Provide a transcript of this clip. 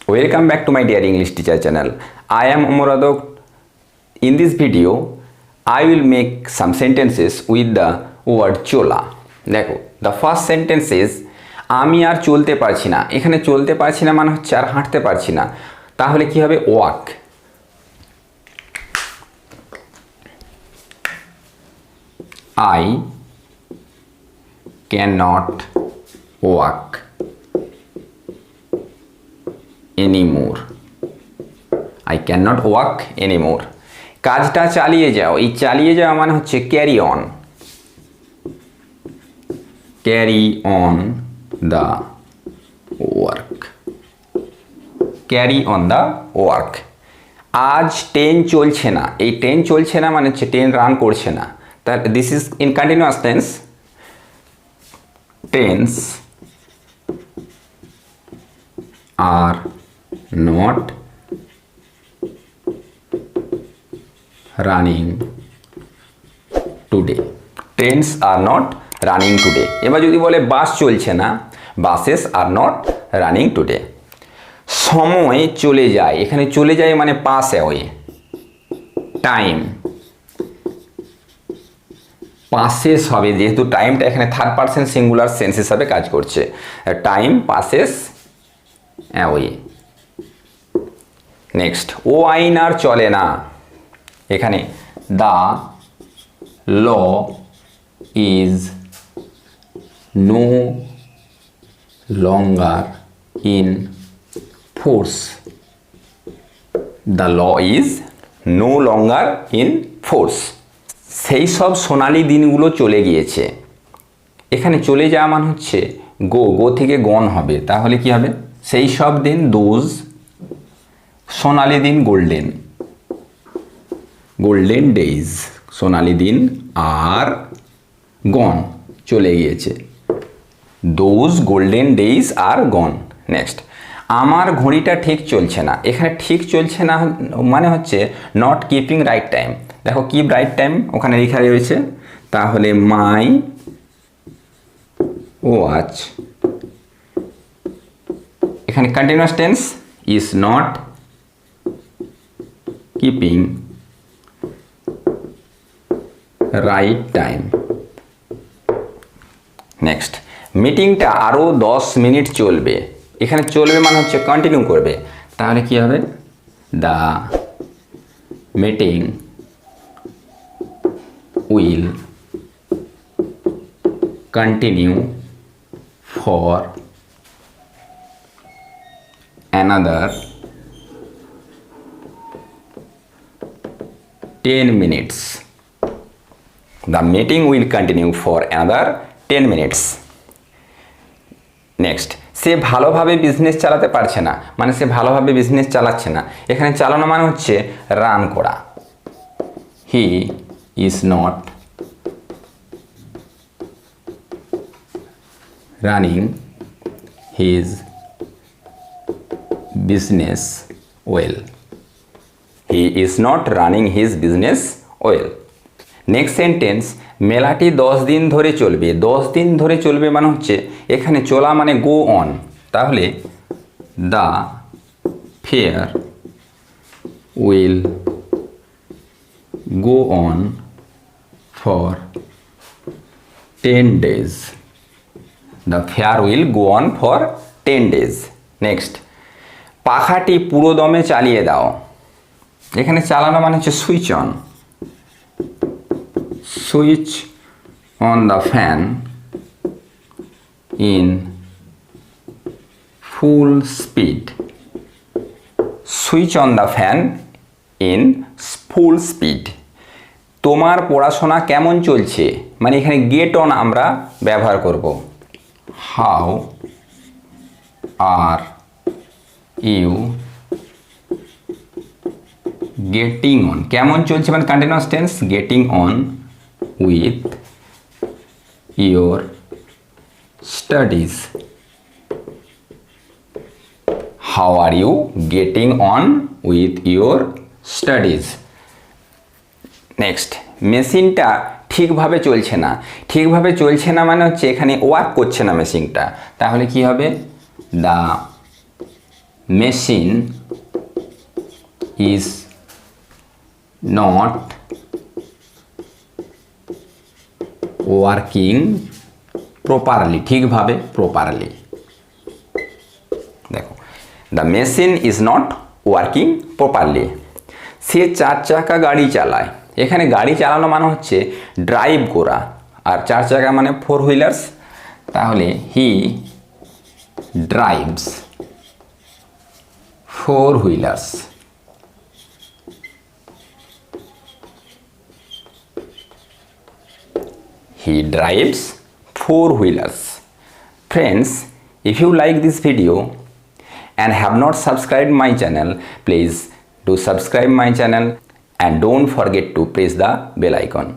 Welcome back to my dear English teacher channel. I am Amoradok. In this video, I will make some sentences with the word chola. দেখো, the first sentence is আমি আর চলতে পারছি না। এখানে চলতে পারছি না মানে হচ্ছে আর হাঁটতে পারছি না। তাহলে কি হবে? walk. I cannot walk anymore. I cannot walk anymore. কাজটা চালিয়ে যাও। এই চালিয়ে যাওয়া মানে হচ্ছে carry on. Carry on the work. Carry on the work. আজ ট্রেন চলছে না। এই ট্রেন চলছে না মানে হচ্ছে ট্রেন রান করছে না। তাহলে this is in continuous tense. Trains are not running today. Trains are not running today. এবার যদি বলে বাস চলছে না, buses are not running today. সময় চলে যায়। এখানে চলে যায় মানে pass away. Time passes হবে, যেহেতু টাইমটা এখানে থার্ড পারসন সিঙ্গুলার সেন্স হিসাবে কাজ করছে। Time passes away. নেক্সট, ও আইন আর চলে না। এখানে the law is no longer in force. The law is no longer in force. সেই সব সোনালি দিনগুলো চলে গিয়েছে। এখানে চলে যাওয়া মানে হচ্ছে গো থেকে গন হবে। তাহলে কি হবে? সেই সব দিন, দোজ সোনালি দিন, গোল্ডেন ডেইজ। সোনালি দিন আর গন চলে গিয়েছে। Those golden days R gone. Next, আমার ঘড়িটা ঠিক চলছে না। এখানে ঠিক চলছে না মানে হচ্ছে নট কিপিং রাইট টাইম। দেখো, কিপ রাইট টাইম ওখানে লেখা রয়েছে। তাহলে মাই ওয়াচ, এখানে continuous tense, is not keeping right time. Next, মিটিংটা আরও 10 মিনিট চলবে। এখানে চলবে মানে হচ্ছে কন্টিনিউ করবে। তাহলে কি হবে? The meeting will continue for another 10 minutes. The meeting will continue for another 10 minutes. Next, সে ভালোভাবে বিজনেস চালাতে পারছে না মানে সে ভালোভাবে বিজনেস চালাচ্ছে না। এখানে চালানো মানে হচ্ছে রান করা। He is not running his business well. He is not running his business well. Next sentence, মেলাটি 10 দিন ধরে চলবে। 10 দিন ধরে চলবে মানে হচ্ছে এখানে চলা মানে গো অন। তাহলে the fair will go on for 10 days. The fair will go on for 10 days. Next, পাখাটি পুরো দমে চালিয়ে দাও। এখানে চালানো মানে হচ্ছে switch on. Switch on the fan in full speed. Switch on the fan in full speed. তোমার পড়াশোনা কেমন চলছে মানে এখানে গেট অন আমরা ব্যবহার করব। How are you getting on. কেমন চলছে মানে continuous tense, getting on with your studies. How are you getting on with your studies. Next, মেশিনটা ঠিকভাবে চলছে না। ঠিকভাবে চলছে না মানে হচ্ছে এখানে ওয়ার্ক করছে না মেশিনটা। তাহলে কি হবে? The machine is not working properly, ঠিকভাবে properly। দেখো, the machine is not working properly। সে 4 চাকা গাড়ি চালায়। এখানে গাড়ি চালানো মানে হচ্ছে ড্রাইভ করা, আর 4 চাকা মানে 4 হুইলার্স, তাহলে হি drives 4 wheelers. He drives 4 wheelers। Friends, if you like this video and have not subscribed my channel, please do subscribe my channel and don't forget to press the bell icon।